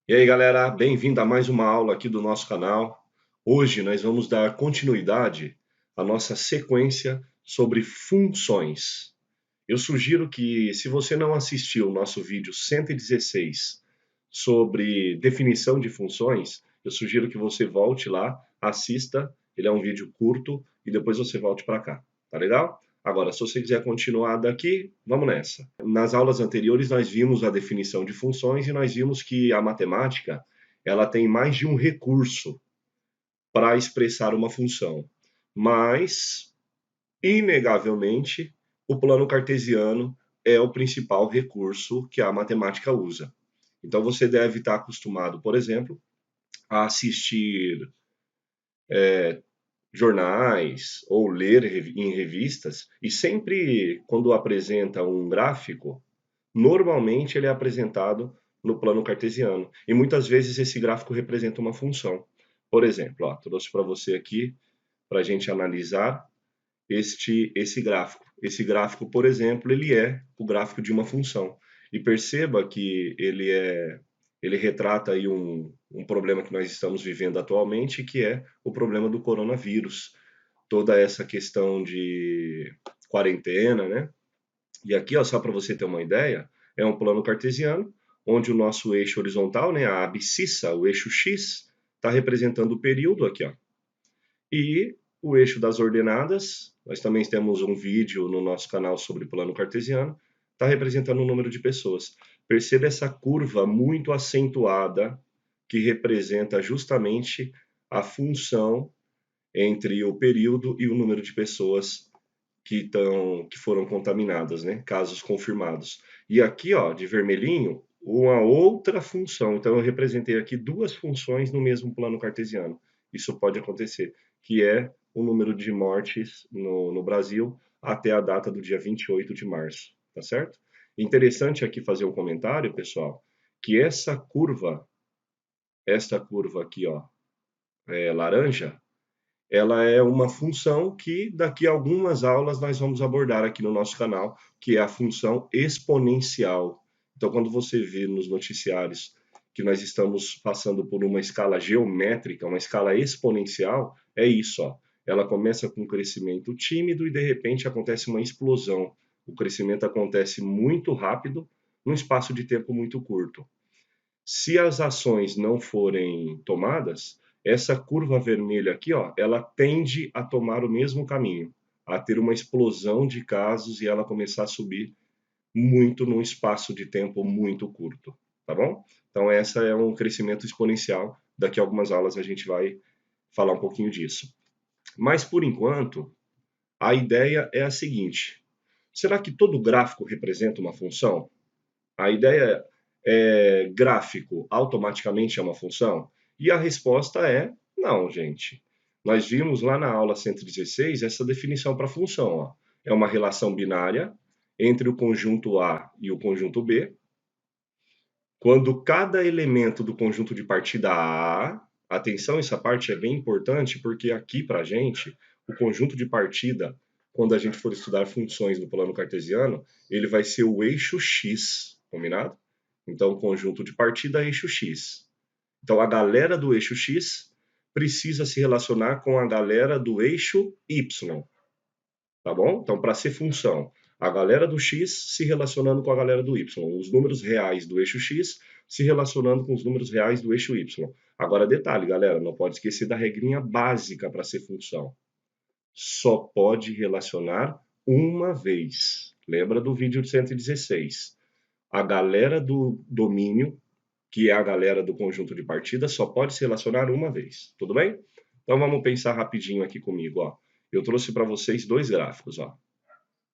E aí, galera, bem-vindo a mais uma aula aqui do nosso canal. Hoje nós vamos dar continuidade à nossa sequência sobre funções. Eu sugiro que, se você não assistiu o nosso vídeo 116 sobre definição de funções, eu sugiro que você volte lá, assista, ele é um vídeo curto, e depois você volte para cá, tá legal? Agora, se você quiser continuar daqui, vamos nessa. Nas aulas anteriores, nós vimos a definição de funções e nós vimos que a matemática ela tem mais de um recurso para expressar uma função, mas, inegavelmente, o plano cartesiano é o principal recurso que a matemática usa. Então, você deve estar acostumado, por exemplo, a assistir jornais ou ler em revistas, e sempre quando apresenta um gráfico, normalmente ele é apresentado no plano cartesiano. E muitas vezes esse gráfico representa uma função. Por exemplo, ó, trouxe para você aqui para a gente analisar esse gráfico. Esse gráfico, por exemplo, ele é o gráfico de uma função. E perceba que ele retrata aí um problema que nós estamos vivendo atualmente, que é o problema do coronavírus. Toda essa questão de quarentena, né? E aqui, ó, só para você ter uma ideia, é um plano cartesiano, onde o nosso eixo horizontal, né, a abscissa, o eixo x, está representando o período aqui, ó. E o eixo das ordenadas, nós também temos um vídeo no nosso canal sobre plano cartesiano, está representando o número de pessoas. Perceba essa curva muito acentuada que representa justamente a função entre o período e o número de pessoas que foram contaminadas, né? Casos confirmados. E aqui, ó, de vermelhinho, uma outra função. Então, eu representei aqui duas funções no mesmo plano cartesiano. Isso pode acontecer, que é o número de mortes no Brasil até a data do dia 28 de março, tá certo? Interessante aqui fazer um comentário, pessoal, que esta curva aqui, ó, é laranja, ela é uma função que daqui a algumas aulas nós vamos abordar aqui no nosso canal, que é a função exponencial. Então, quando você vê nos noticiários que nós estamos passando por uma escala geométrica, uma escala exponencial, é isso, ó. Ela começa com um crescimento tímido e de repente acontece uma explosão. O crescimento acontece muito rápido, num espaço de tempo muito curto. Se as ações não forem tomadas, essa curva vermelha aqui, ó, ela tende a tomar o mesmo caminho, a ter uma explosão de casos e ela começar a subir muito num espaço de tempo muito curto, tá bom? Então essa é um crescimento exponencial. Daqui a algumas aulas a gente vai falar um pouquinho disso. Mas por enquanto, a ideia é a seguinte: será que todo gráfico representa uma função? A ideia é gráfico automaticamente é uma função? E a resposta é não, gente. Nós vimos lá na aula 116 essa definição para função. Ó. É uma relação binária entre o conjunto A e o conjunto B, quando cada elemento do conjunto de partida A, atenção, essa parte é bem importante, porque aqui para a gente, o conjunto de partida, quando a gente for estudar funções no plano cartesiano, ele vai ser o eixo X, combinado? Então, o conjunto de partida é eixo X. Então, a galera do eixo X precisa se relacionar com a galera do eixo Y, tá bom? Então, para ser função, a galera do x se relacionando com a galera do y, os números reais do eixo x se relacionando com os números reais do eixo y. Agora, detalhe, galera, não pode esquecer da regrinha básica para ser função. Só pode relacionar uma vez. Lembra do vídeo de 116? A galera do domínio, que é a galera do conjunto de partida, só pode se relacionar uma vez. Tudo bem? Então vamos pensar rapidinho aqui comigo, ó. Eu trouxe para vocês dois gráficos, ó,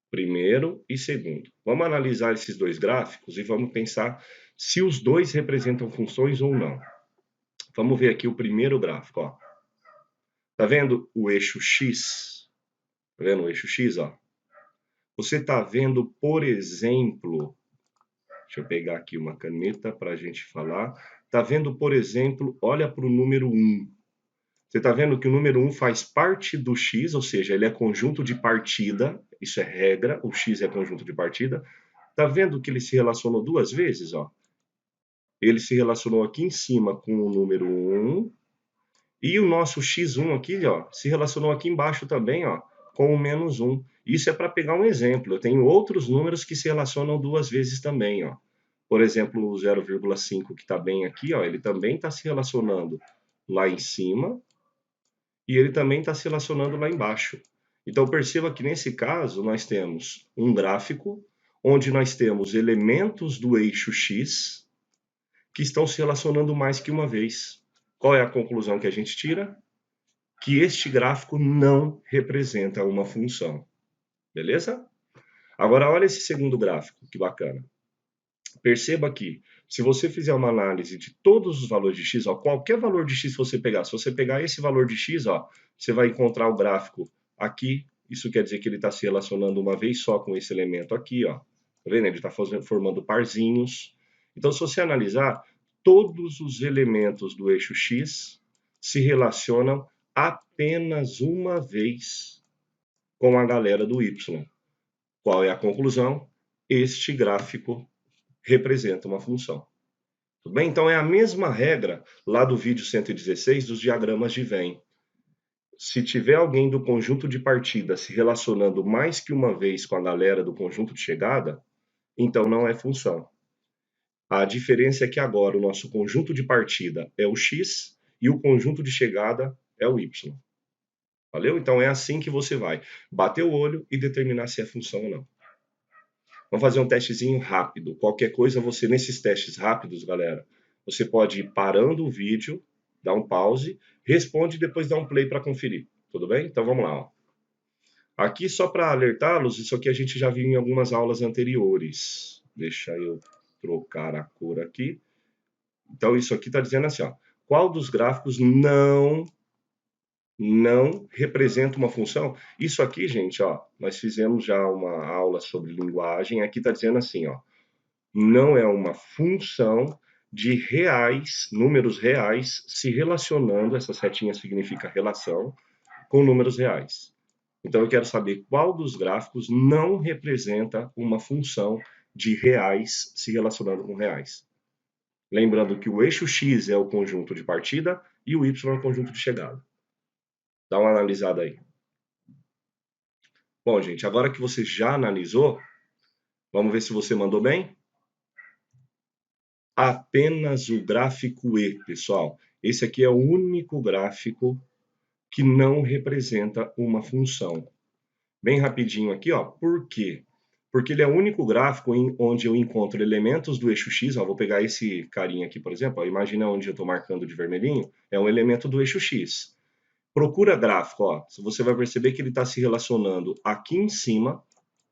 primeiro e segundo. Vamos analisar esses dois gráficos e vamos pensar se os dois representam funções ou não. Vamos ver aqui o primeiro gráfico, ó. Tá vendo o eixo X? Tá vendo o eixo X, ó? Você tá vendo, por exemplo, deixa eu pegar aqui uma caneta para a gente falar. Tá vendo, por exemplo, olha para o número 1. Você está vendo que o número 1 faz parte do x, ou seja, ele é conjunto de partida, isso é regra, o x é conjunto de partida. Está vendo que ele se relacionou duas vezes? Ó? ele se relacionou aqui em cima com o número 1, e o nosso x1 aqui, ó, se relacionou aqui embaixo também, ó, com o menos 1. Isso é para pegar um exemplo. Eu tenho outros números que se relacionam duas vezes também, ó. Por exemplo, o 0,5 que está bem aqui, ó, ele também está se relacionando lá em cima e ele também está se relacionando lá embaixo. Então perceba que nesse caso nós temos um gráfico onde nós temos elementos do eixo x que estão se relacionando mais que uma vez. Qual é a conclusão que a gente tira? Que este gráfico não representa uma função. Beleza? Agora olha esse segundo gráfico, que bacana. Perceba que, se você fizer uma análise de todos os valores de x, ó, qualquer valor de x que você pegar, se você pegar esse valor de x, ó, você vai encontrar o gráfico aqui. Isso quer dizer que ele está se relacionando uma vez só com esse elemento aqui, ó. Tá vendo? Ele está formando parzinhos. Então, se você analisar, todos os elementos do eixo x se relacionam apenas uma vez com a galera do y. Qual é a conclusão? Este gráfico representa uma função. Tudo bem? Então é a mesma regra lá do vídeo 116 dos diagramas de Venn. Se tiver alguém do conjunto de partida se relacionando mais que uma vez com a galera do conjunto de chegada, então não é função. A diferença é que agora o nosso conjunto de partida é o x e o conjunto de chegada é o y. Valeu? Então é assim que você vai bater o olho e determinar se é função ou não. Vamos fazer um testezinho rápido. Qualquer coisa, você nesses testes rápidos, galera, você pode ir parando o vídeo, dar um pause, responde e depois dá um play para conferir. Tudo bem? Então vamos lá. Ó. Aqui, só para alertá-los, isso aqui a gente já viu em algumas aulas anteriores. Deixa eu trocar a cor aqui. Então, isso aqui está dizendo assim, ó, qual dos gráficos não representa uma função? Isso aqui, gente, ó, nós fizemos já uma aula sobre linguagem. Aqui está dizendo assim, ó, não é uma função de reais, números reais, se relacionando, essa setinha significa relação, com números reais. Então eu quero saber qual dos gráficos não representa uma função de reais se relacionando com reais. Lembrando que o eixo x é o conjunto de partida e o y é o conjunto de chegada. Dá uma analisada aí. Bom, gente, agora que você já analisou, vamos ver se você mandou bem? Apenas o gráfico E, pessoal. Esse aqui é o único gráfico que não representa uma função. Bem rapidinho aqui, ó. Por quê? Porque ele é o único gráfico onde eu encontro elementos do eixo x. Ó, vou pegar esse carinha aqui, por exemplo. Ó, imagina onde eu estou marcando de vermelhinho. É um elemento do eixo x. Procura gráfico, ó. Você vai perceber que ele está se relacionando aqui em cima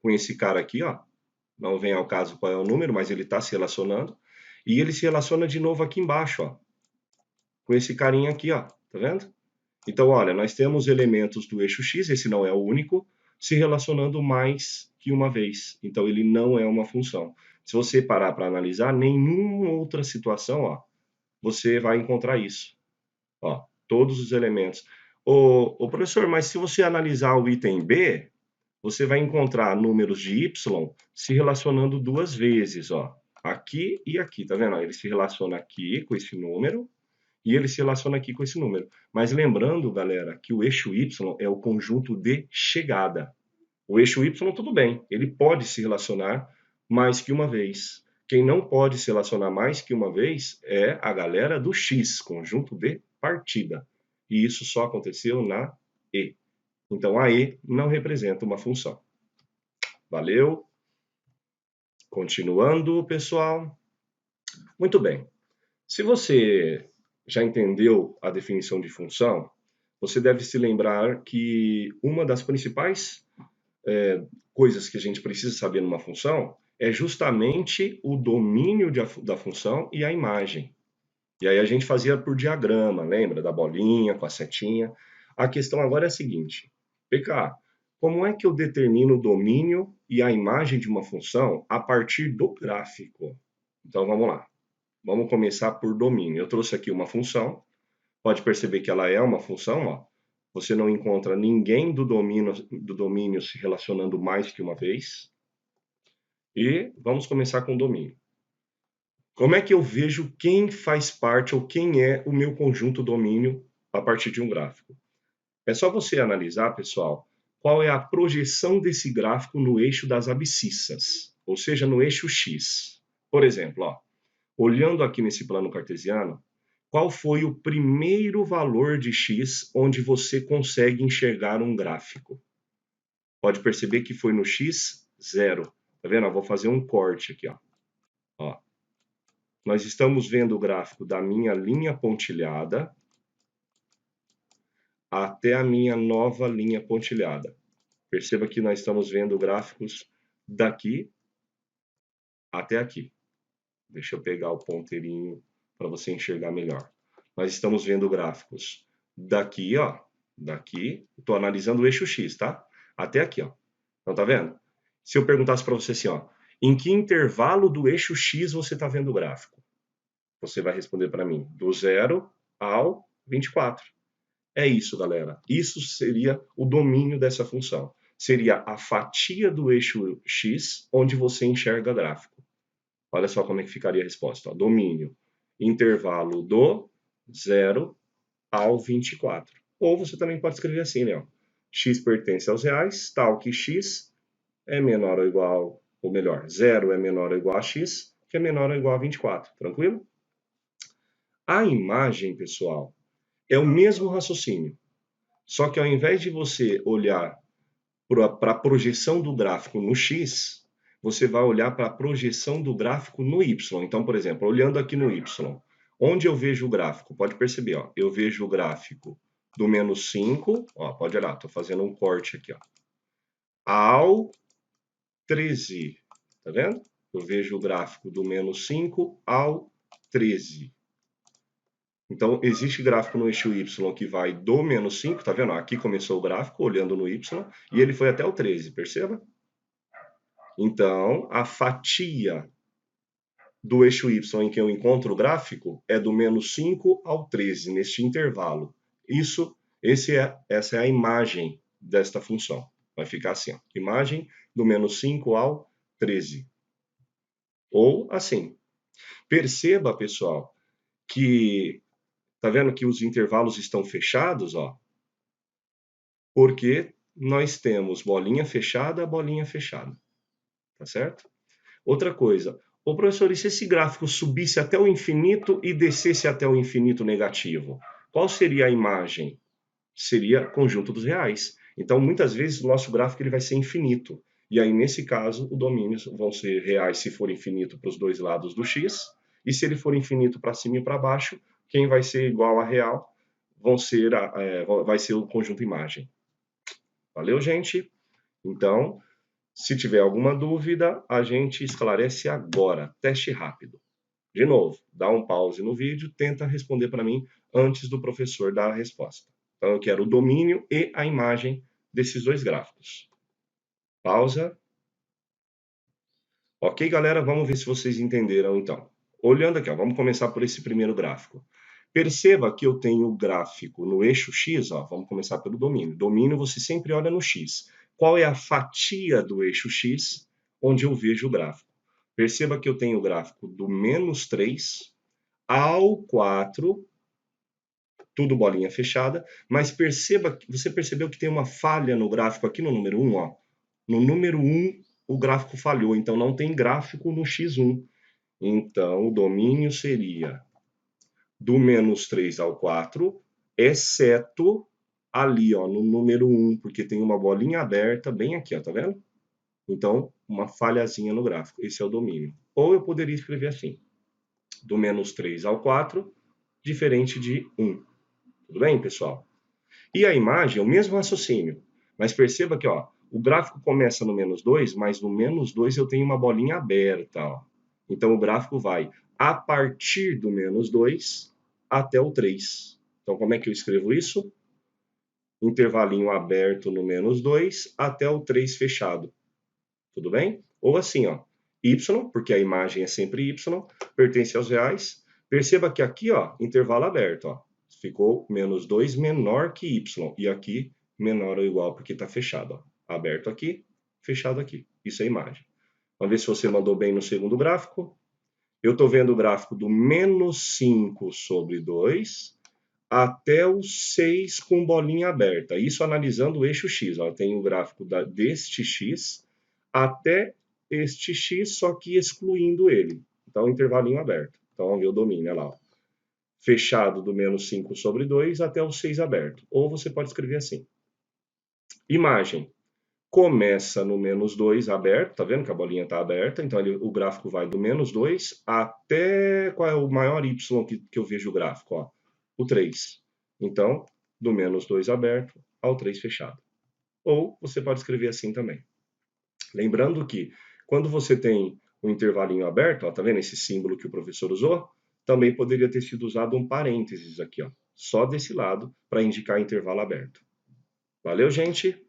com esse cara aqui, ó. Não vem ao caso qual é o número, mas ele está se relacionando. E ele se relaciona de novo aqui embaixo, ó. Com esse carinha aqui, ó. Tá vendo? Então, olha, nós temos elementos do eixo x, esse não é o único, se relacionando mais que uma vez. Então, ele não é uma função. Se você parar para analisar, nenhuma outra situação, ó, você vai encontrar isso. Ó, todos os elementos. Ô, professor, mas se você analisar o item B, você vai encontrar números de y se relacionando duas vezes, ó. Aqui e aqui, tá vendo? Ele se relaciona aqui com esse número e ele se relaciona aqui com esse número. Mas lembrando, galera, que o eixo y é o conjunto de chegada. O eixo y, tudo bem, ele pode se relacionar mais que uma vez. Quem não pode se relacionar mais que uma vez é a galera do x, conjunto de partida. E isso só aconteceu na E. Então, a E não representa uma função. Valeu? Continuando, pessoal. Muito bem. Se você já entendeu a definição de função, você deve se lembrar que uma das principais coisas que a gente precisa saber numa função é justamente o domínio da função e a imagem. E aí a gente fazia por diagrama, lembra? Da bolinha com a setinha. A questão agora é a seguinte: PK, como é que eu determino o domínio e a imagem de uma função a partir do gráfico? Então vamos lá. Vamos começar por domínio. Eu trouxe aqui uma função. Pode perceber que ela é uma função, ó. Você não encontra ninguém do domínio se relacionando mais que uma vez. E vamos começar com o domínio. Como é que eu vejo quem faz parte ou quem é o meu conjunto domínio a partir de um gráfico? É só você analisar, pessoal, qual é a projeção desse gráfico no eixo das abscissas, ou seja, no eixo X. Por exemplo, ó, olhando aqui nesse plano cartesiano, qual foi o primeiro valor de X onde você consegue enxergar um gráfico? Pode perceber que foi no X, 0. Tá vendo? Eu vou fazer um corte aqui, ó. Ó. Nós estamos vendo o gráfico da minha linha pontilhada até a minha nova linha pontilhada. Perceba que nós estamos vendo gráficos daqui até aqui. Deixa eu pegar o ponteirinho para você enxergar melhor. Nós estamos vendo gráficos daqui, ó, daqui, estou analisando o eixo X, tá? Até aqui, ó. Então, tá vendo? Se eu perguntasse para você assim, ó, em que intervalo do eixo X você está vendo o gráfico? Você vai responder para mim, do 0 ao 24. É isso, galera. Isso seria o domínio dessa função. Seria a fatia do eixo X onde você enxerga gráfico. Olha só como é que ficaria a resposta. Ó. Domínio, intervalo do 0 ao 24. Ou você também pode escrever assim, né? Ó. X pertence aos reais, tal que X é menor ou igual, ou melhor, 0 é menor ou igual a X, que é menor ou igual a 24. Tranquilo? A imagem, pessoal, é o mesmo raciocínio. Só que ao invés de você olhar para a projeção do gráfico no X, você vai olhar para a projeção do gráfico no Y. Então, por exemplo, olhando aqui no Y, onde eu vejo o gráfico? Pode perceber, ó, eu vejo o gráfico do menos 5, ó, pode olhar, estou fazendo um corte aqui, ó, ao 13, tá vendo? Eu vejo o gráfico do menos 5 ao 13. Então, existe gráfico no eixo Y que vai do menos 5, tá vendo? Aqui começou o gráfico, olhando no Y, e ele foi até o 13, perceba? Então, a fatia do eixo Y em que eu encontro o gráfico é do menos 5 ao 13, neste intervalo. Essa é a imagem desta função. Vai ficar assim, ó, imagem do menos 5 ao 13. Ou assim. Perceba, pessoal, que tá vendo que os intervalos estão fechados, ó? Porque nós temos bolinha fechada, bolinha fechada. Tá certo? Outra coisa, ô professor, e se esse gráfico subisse até o infinito e descesse até o infinito negativo? Qual seria a imagem? Seria conjunto dos reais. Então, muitas vezes, o nosso gráfico ele vai ser infinito. E aí, nesse caso, os domínios vão ser reais se for infinito para os dois lados do x, e se ele for infinito para cima e para baixo, quem vai ser igual a real vai ser o conjunto imagem. Valeu, gente? Então, se tiver alguma dúvida, a gente esclarece agora. Teste rápido. De novo, dá um pause no vídeo, tenta responder para mim antes do professor dar a resposta. Então, eu quero o domínio e a imagem desses dois gráficos. Pausa. Ok, galera? Vamos ver se vocês entenderam, então. Olhando aqui, ó, vamos começar por esse primeiro gráfico. Perceba que eu tenho o gráfico no eixo X, ó, vamos começar pelo domínio. Domínio você sempre olha no X. Qual é a fatia do eixo X onde eu vejo o gráfico? Perceba que eu tenho o gráfico do menos 3 ao 4, tudo bolinha fechada, mas você percebeu que tem uma falha no gráfico aqui no número 1, ó. No número 1, o gráfico falhou, então não tem gráfico no X1. Então, o domínio seria do menos 3 ao 4, exceto ali, ó, no número 1, porque tem uma bolinha aberta bem aqui, ó, tá vendo? Então, uma falhazinha no gráfico. Esse é o domínio. Ou eu poderia escrever assim, do menos 3 ao 4, diferente de 1. Tudo bem, pessoal? E a imagem é o mesmo raciocínio. Mas perceba que, ó, o gráfico começa no menos 2, mas no menos 2 eu tenho uma bolinha aberta, ó. Então, o gráfico vai a partir do menos 2 até o 3. Então, como é que eu escrevo isso? Intervalinho aberto no menos 2 até o 3 fechado. Tudo bem? Ou assim, ó, y, porque a imagem é sempre y, pertence aos reais. Perceba que aqui, ó, intervalo aberto, ó, ficou menos 2 menor que y. E aqui, menor ou igual, porque está fechado, ó. Aberto aqui, fechado aqui. Isso é imagem. Vamos ver se você mandou bem no segundo gráfico. Eu estou vendo o gráfico do menos 5 sobre 2 até o 6 com bolinha aberta. Isso analisando o eixo X. Ó, tem o gráfico deste X até este X, só que excluindo ele. Então, intervalinho aberto. Então, vamos ver o domínio, olha lá. Ó. Fechado do menos 5 sobre 2 até o 6 aberto. Ou você pode escrever assim. Imagem. Começa no menos 2 aberto, tá vendo que a bolinha está aberta? Então, o gráfico vai do menos 2 até... Qual é o maior Y que eu vejo o gráfico? Ó, o 3. Então, do menos 2 aberto ao 3 fechado. Ou você pode escrever assim também. Lembrando que quando você tem um intervalinho aberto, ó, tá vendo esse símbolo que o professor usou? Também poderia ter sido usado um parênteses aqui, ó, só desse lado, para indicar intervalo aberto. Valeu, gente!